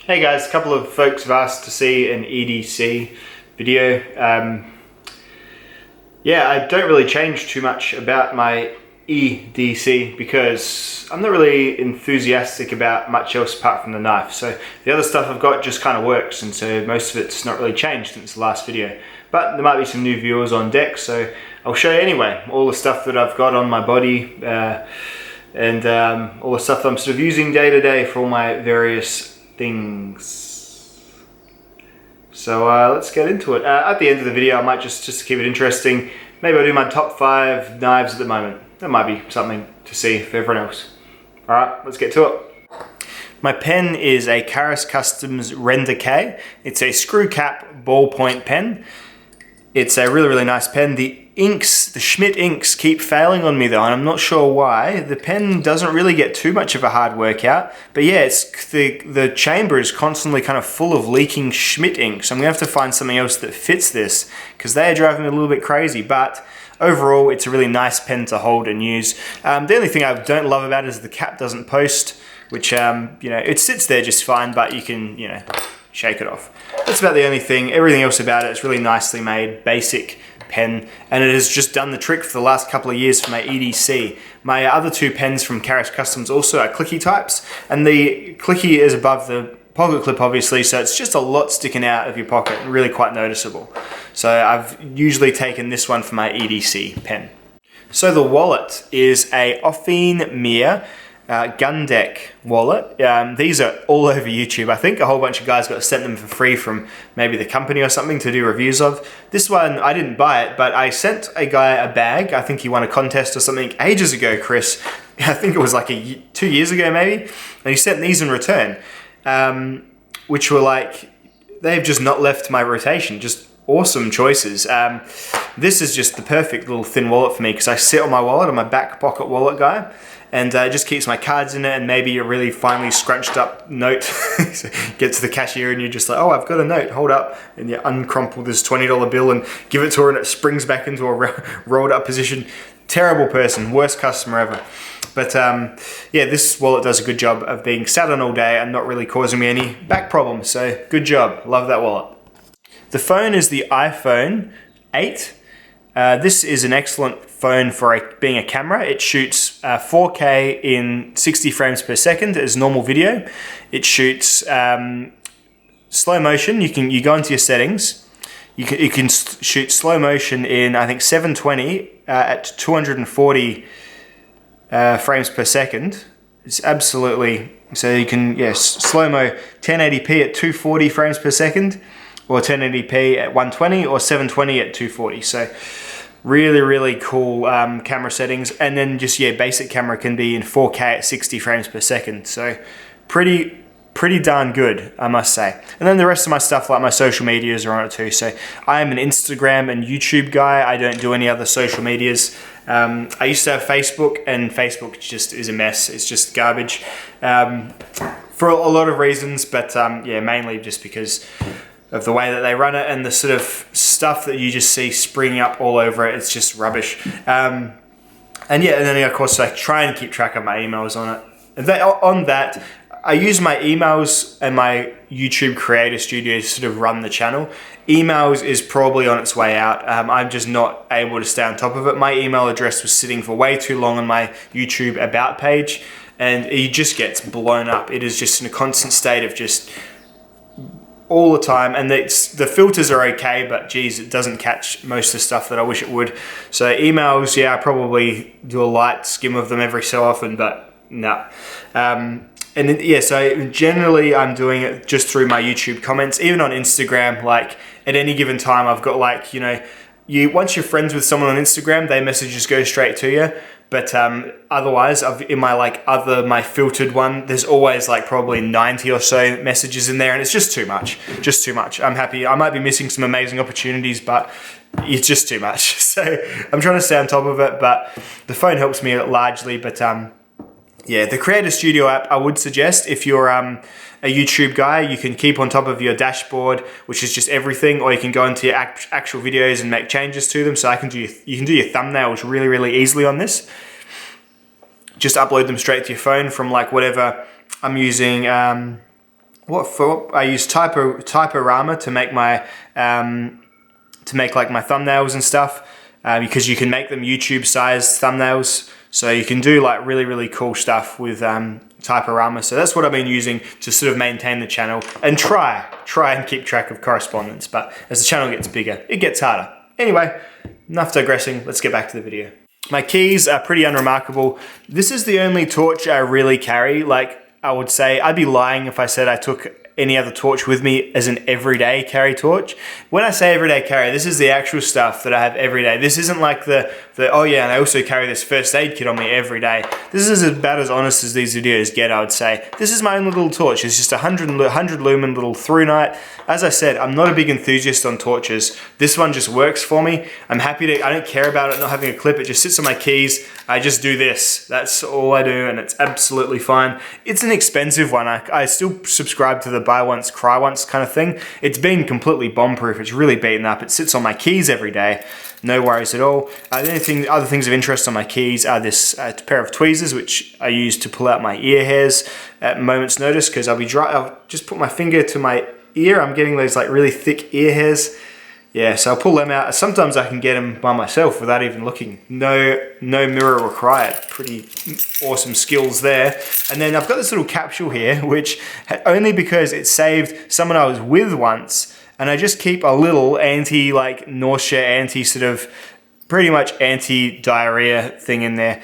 Hey guys, a couple of folks have asked to see an EDC video. Yeah, I don't really change too much about my EDC because I'm not really enthusiastic about much else apart from the knife. So the other stuff I've got just kind of works, and so most of it's not really changed since the last video. But there might be some new viewers on deck, so I'll show you anyway. All the stuff that I've got on my body and all the stuff that I'm sort of using day to day for all my various things. So let's get into it. At the end of the video, I might just to keep it interesting, maybe I'll do my top 5 knives at the moment. That might be something to see for everyone else. Alright, let's get to it. My pen is a Karas Customs Render K. It's a screw cap ballpoint pen. It's a really nice pen. The inks, the Schmidt inks, keep failing on me though, and I'm not sure why. The pen doesn't really get too much of a hard workout, but yeah, it's the chamber is constantly kind of full of leaking Schmidt ink, so I'm gonna have to find something else that fits this, because they are driving me a little bit crazy. But overall, it's a really nice pen to hold and use. The only thing I don't love about it is the cap doesn't post, which you know, it sits there just fine, but you can, you know, shake it off. That's about the only thing. Everything else about it is really nicely made, basic pen, and it has just done the trick for the last couple of years for my EDC. My other 2 pens from Karas Customs also are clicky types, and the clicky is above the pocket clip obviously, so it's just a lot sticking out of your pocket, really quite noticeable. So I've usually taken this one for my EDC pen. So the wallet is a Ophine Mir gun deck wallet. These are all over YouTube. I think a whole bunch of guys got sent them for free from maybe the company or something to do reviews of. This one, I didn't buy it, but I sent a guy a bag. I think he won a contest or something ages ago, Chris. I think it was like 2 years ago maybe. And he sent these in return, which were like, they've just not left my rotation. Just awesome choices. This is just the perfect little thin wallet for me because I sit on my wallet, I'm a back pocket wallet guy. And it just keeps my cards in it and maybe a really finely scrunched up note. So get to the cashier and you're just like, oh, I've got a note, hold up. And you uncrumple this $20 bill and give it to her and it springs back into a rolled up position. Terrible person, worst customer ever. But yeah, this wallet does a good job of being sat on all day and not really causing me any back problems. So good job, love that wallet. The phone is the iPhone 8. This is an excellent phone for being a camera. It shoots 4K in 60 frames per second as normal video. It shoots slow motion. You go into your settings. You can shoot slow motion in, I think, 720 at 240 frames per second. It's absolutely, so you can, yes, slow-mo 1080p at 240 frames per second, or 1080p at 120, or 720 at 240. So really cool camera settings. And then just, yeah, basic camera can be in 4K at 60 frames per second. So pretty darn good, I must say. And then the rest of my stuff, like my social medias, are on it too. So I am an Instagram and YouTube guy. I don't do any other social medias. I used to have Facebook, and Facebook just is a mess. It's just garbage for a lot of reasons, but yeah, mainly just because of the way that they run it and the sort of stuff that you just see springing up all over it. It's just rubbish. And yeah, and then of course I try and keep track of my emails on it. And on that, I use my emails and my YouTube Creator Studio to sort of run the channel. Emails is probably on its way out. I'm just not able to stay on top of it. My email address was sitting for way too long on my YouTube About page, and it just gets blown up. It is just in a constant state of just all the time, and the filters are okay, but geez, it doesn't catch most of the stuff that I wish it would. So emails, yeah, I probably do a light skim of them every so often, but no. And then, yeah, so generally I'm doing it just through my YouTube comments. Even on Instagram, like at any given time, I've got like, you know, once you're friends with someone on Instagram, their messages go straight to you. But otherwise, in my filtered one, there's always like probably 90 or so messages in there, and it's just too much. Just too much. I'm happy. I might be missing some amazing opportunities, but it's just too much. So I'm trying to stay on top of it, but the phone helps me largely. But yeah, the Creator Studio app, I would suggest if you're a YouTube guy, you can keep on top of your dashboard, which is just everything, or you can go into your actual videos and make changes to them. So you can do your thumbnails really easily on this. Just upload them straight to your phone from like whatever I'm using. I use Typorama to make my like my thumbnails and stuff, because you can make them YouTube sized thumbnails, so you can do like really cool stuff with Typorama. So that's what I've been using to sort of maintain the channel and try and keep track of correspondence. But as the channel gets bigger, it gets harder. Anyway, enough digressing. Let's get back to the video. My keys are pretty unremarkable. This is the only torch I really carry. Like, I would say, I'd be lying if I said I took any other torch with me as an everyday carry torch. When I say everyday carry, this is the actual stuff that I have every day. This isn't like the oh yeah, and I also carry this first aid kit on me every day. This is about as honest as these videos get, I would say. This is my own little torch. It's just a 100 lumen little through night. As I said, I'm not a big enthusiast on torches. This one just works for me. I'm happy to, I don't care about it not having a clip. It just sits on my keys. I just do this. That's all I do, and it's absolutely fine. It's an expensive one. I still subscribe to the buy once, cry once kind of thing. It's been completely bomb-proof. It's really beaten up. It sits on my keys every day. No worries at all. The other things of interest on my keys are this pair of tweezers, which I use to pull out my ear hairs at a moment's notice, because I'll just put my finger to my ear. I'm getting those like really thick ear hairs. Yeah, so I'll pull them out. Sometimes I can get them by myself without even looking. No mirror required. Pretty awesome skills there. And then I've got this little capsule here, which only because it saved someone I was with once, and I just keep a little nausea, pretty much anti-diarrhea thing in there.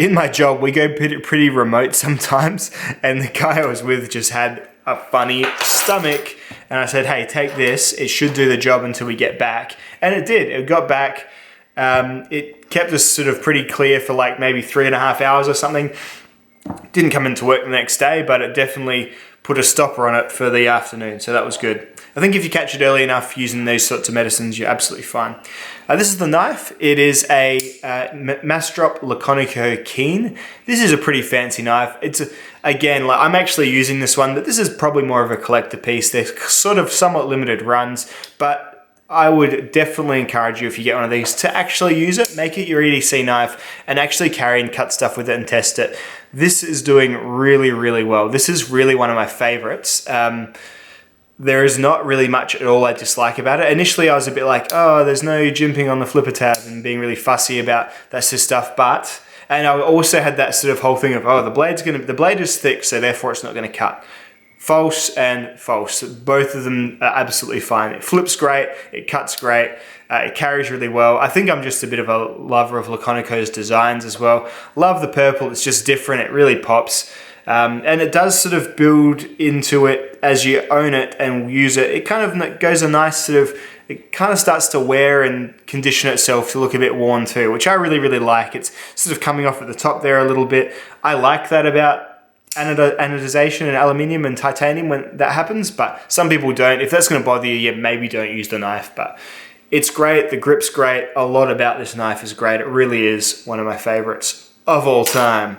In my job, we go pretty remote sometimes, and the guy I was with just had a funny stomach, and I said, hey, take this, it should do the job until we get back. And it did. It got back. It kept us sort of pretty clear for like maybe 3.5 hours or something. Didn't come into work the next day, but it definitely put a stopper on it for the afternoon, so that was good. I think if you catch it early enough using these sorts of medicines, you're absolutely fine. This is the knife. It is a Mastrop Laconico Keen. This is a pretty fancy knife. Again, like, I'm actually using this one, but this is probably more of a collector piece. They're sort of somewhat limited runs, but I would definitely encourage you, if you get one of these, to actually use it, make it your EDC knife, and actually carry and cut stuff with it and test it. This is doing really well. This is really one of my favorites. There is not really much at all I dislike about it. Initially, I was a bit like, oh, there's no jimping on the flipper tab, and being really fussy about that sort of stuff. And I also had that sort of whole thing of, oh, the blade is thick, so therefore it's not going to cut. False and false. Both of them are absolutely fine. It flips great. It cuts great. It carries really well. I think I'm just a bit of a lover of Laconico's designs as well. Love the purple. It's just different. It really pops. And it does sort of build into it as you own it and use it. It kind of goes a nice sort of, it kind of starts to wear and condition itself to look a bit worn too, which I really like. It's sort of coming off at the top there a little bit. I like that about anodization and aluminium and titanium when that happens, but some people don't. If that's going to bother you, yeah, maybe don't use the knife, but it's great. The grip's great. A lot about this knife is great. It really is one of my favorites of all time.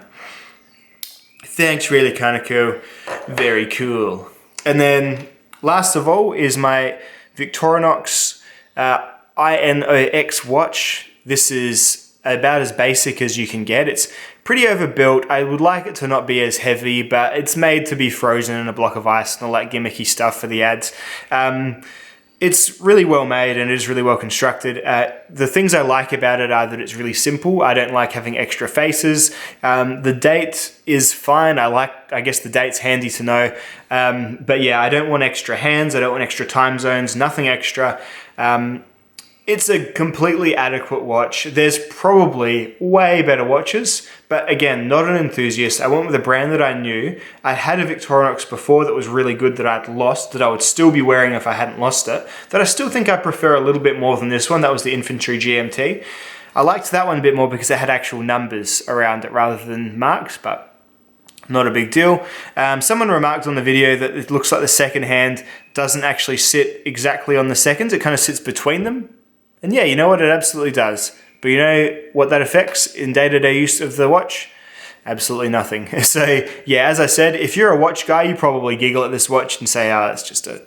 Thanks, really Laconico. Very cool. And then last of all is my Victorinox INOX watch. This is about as basic as you can get. It's pretty overbuilt. I would like it to not be as heavy, but it's made to be frozen in a block of ice and all that gimmicky stuff for the ads. It's really well made and it is really well constructed. The things I like about it are that it's really simple. I don't like having extra faces. The date is fine. I guess the date's handy to know. But yeah, I don't want extra hands. I don't want extra time zones, nothing extra. It's a completely adequate watch. There's probably way better watches, but again, not an enthusiast. I went with a brand that I knew. I had a Victorinox before that was really good that I'd lost, that I would still be wearing if I hadn't lost it, that I still think I prefer a little bit more than this one. That was the Infantry GMT. I liked that one a bit more because it had actual numbers around it rather than marks, but not a big deal. Someone remarked on the video that it looks like the second hand doesn't actually sit exactly on the seconds. It kind of sits between them. And yeah, you know what? It absolutely does. But you know what that affects in day-to-day use of the watch? Absolutely nothing. So yeah, as I said, if you're a watch guy, you probably giggle at this watch and say, oh, that's just a,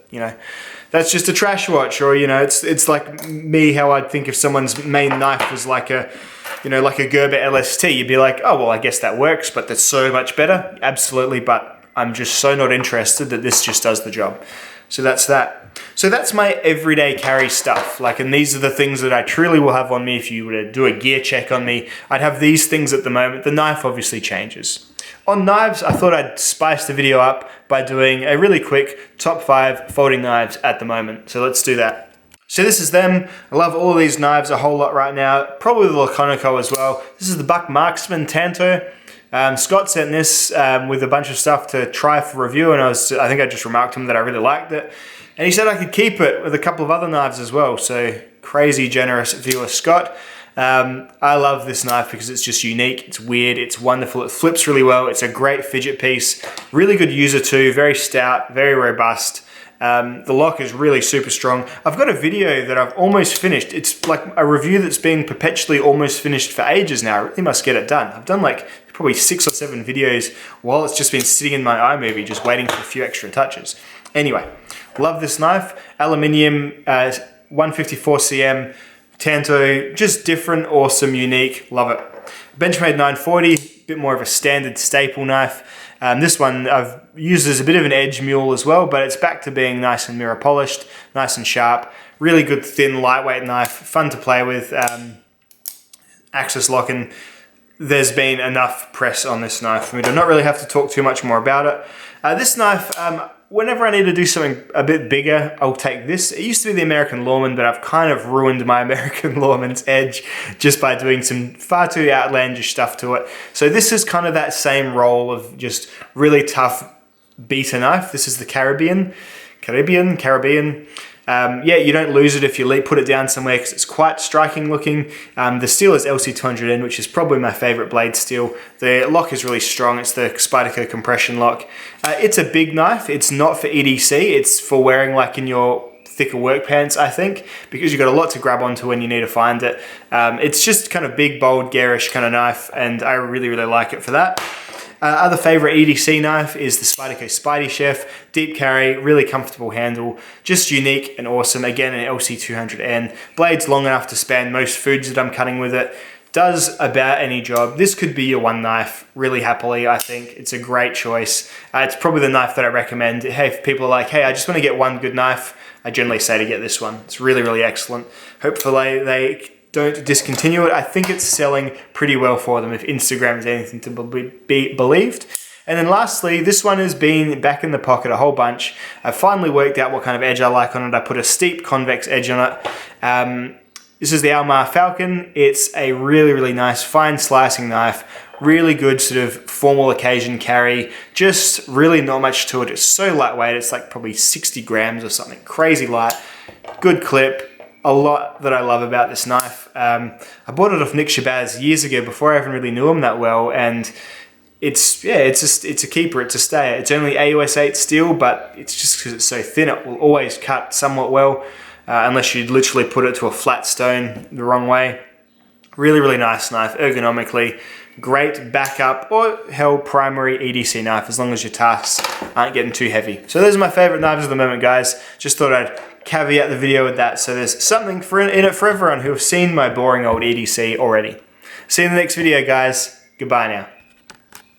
that's just a trash watch. Or, it's like me, how I'd think if someone's main knife was like a, like a Gerber LST, you'd be like, oh, well, I guess that works, but that's so much better. Absolutely, but I'm just so not interested that this just does the job. So that's that. So that's my everyday carry stuff. Like, and these are the things that I truly will have on me. If you were to do a gear check on me, I'd have these things at the moment. The knife obviously changes. On knives, I thought I'd spice the video up by doing a really quick top 5 folding knives at the moment. So let's do that. So this is them. I love all of these knives a whole lot right now. Probably the Laconico as well. This is the Buck Marksman Tanto. Scott sent this with a bunch of stuff to try for review, and I think I just remarked to him that I really liked it. And he said I could keep it with a couple of other knives as well. So crazy generous viewer Scott. I love this knife because it's just unique, it's weird, it's wonderful, it flips really well, it's a great fidget piece, really good user too, very stout, very robust. The lock is really super strong. I've got a video that I've almost finished. It's like a review that's been perpetually almost finished for ages now. I really must get it done. I've done like probably 6 or 7 videos while it's just been sitting in my iMovie just waiting for a few extra touches. Anyway, love this knife. Aluminium, 154 cm, Tanto, just different, awesome, unique, love it. Benchmade 940, a bit more of a standard staple knife. This one I've used as a bit of an edge mule as well, but it's back to being nice and mirror polished, nice and sharp. Really good, thin, lightweight knife, fun to play with. Axis locking. There's been enough press on this knife for me to not really have to talk too much more about it. This knife, whenever I need to do something a bit bigger, I'll take this. It used to be the American Lawman, but I've kind of ruined my American Lawman's edge just by doing some far too outlandish stuff to it. So this is kind of that same role of just really tough beater knife. This is the Caribbean. Yeah, you don't lose it if you put it down somewhere because it's quite striking looking. The steel is LC200N, which is probably my favorite blade steel. The lock is really strong. It's the Spyderco compression lock. It's a big knife. It's not for EDC. It's for wearing like in your thicker work pants, I think, because you've got a lot to grab onto when you need to find it. It's just kind of big, bold, garish kind of knife, and I really, really like it for that. Other favorite EDC knife is the Spyderco Spidey Chef. Deep carry, really comfortable handle, just unique and awesome. Again, an LC200N. Blade's long enough to span most foods that I'm cutting with it. Does about any job. This could be your one knife really happily, I think. It's a great choice. It's probably the knife that I recommend. Hey, if people are like, hey, I just want to get one good knife, I generally say to get this one. It's really, really excellent. Hopefully they don't discontinue it. I think it's selling pretty well for them if Instagram is anything to be believed. And then lastly, this one has been back in the pocket a whole bunch. I finally worked out what kind of edge I like on it. I put a steep convex edge on it. This is the Alma Falcon. It's a really, really nice fine slicing knife. Really good sort of formal occasion carry. Just really not much to it. It's so lightweight. It's like probably 60 grams or something. Crazy light. Good clip. A lot that I love about this knife. I bought it off Nick Shabazz years ago before I even really knew him that well, and it's a keeper, it's a stayer. It's only AUS 8 steel, but it's just because it's so thin, it will always cut somewhat well, unless you literally put it to a flat stone the wrong way. Really, really nice knife, ergonomically. Great backup or hell primary EDC knife, as long as your tasks aren't getting too heavy. So those are my favorite knives at the moment, guys. Just thought I'd caveat the video with that, so there's something in it for everyone who have seen my boring old EDC already. See you in the next video, guys. Goodbye now.